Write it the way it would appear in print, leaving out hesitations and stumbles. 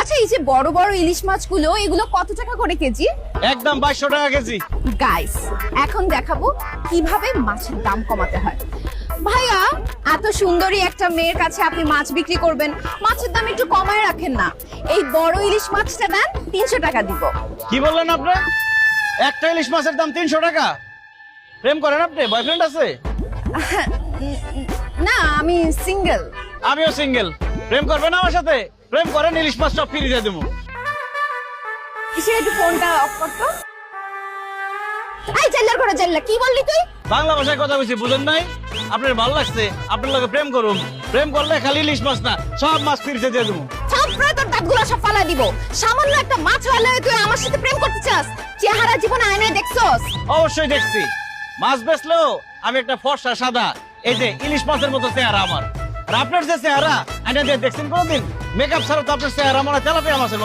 আচ্ছা, এই যে বড় বড় ইলিশ মাছগুলো, এগুলো কত টাকা করে কেজি? একদম 2200 টাকা কেজি। গাইস, এখন দেখাবো কিভাবে মাছের দাম কমাতে হয়। ভাইয়া, এত সুন্দরী একটা মেয়ের কাছে আপনি মাছ বিক্রি করবেন, মাছের দাম একটু কমায় রাখেন না। এই বড় ইলিশ মাছটা দেন, 300 টাকা দিব। কি বললেন আপনি? একটা ইলিশ মাছের দাম 300 টাকা? প্রেম করেন আপনি? বয়ফ্রেন্ড আছে? না, আমি সিঙ্গেল। আমিও সিঙ্গেল। প্রেম করবেন আমার সাথে? প্রেম করেন, ইলিশ মাছ সব ফ্রি দিয়ে দেবো। কিসের, একটু ফোনটা অফ করতো। এই জেলার ঘরে জেল্লা, কি বললি তুই? বাংলা ভাষায় কথা বলছি, বুঝেন নাই? আপনার ভালো লাগছে, আপনার লগে প্রেম করুন। প্রেম করলে খালি ইলিশ মাছ না, সব মাছ ফ্রিতে দিয়ে দেবো। থাপড়ে তোর দাঁতগুলো সব ফালা দিব। সামান্য একটা মাছ হলে তুই আমার সাথে প্রেম করতে চাস? চেহারা জীবনে আয়নায় দেখছস? অবশ্যই দেখছি। মাছ বেচলেও আমি একটা ফর্সা সাদা, এই যে ইলিশ মাছের মতো চেহারা আমার। আর আপনার যে চেহারা, আয়না দিয়ে দেখছেন কোনোদিন? মেকআপ ছাড়া তো আপনার চেহারা মনে হয় তেলাপিয়া মাছের মতো।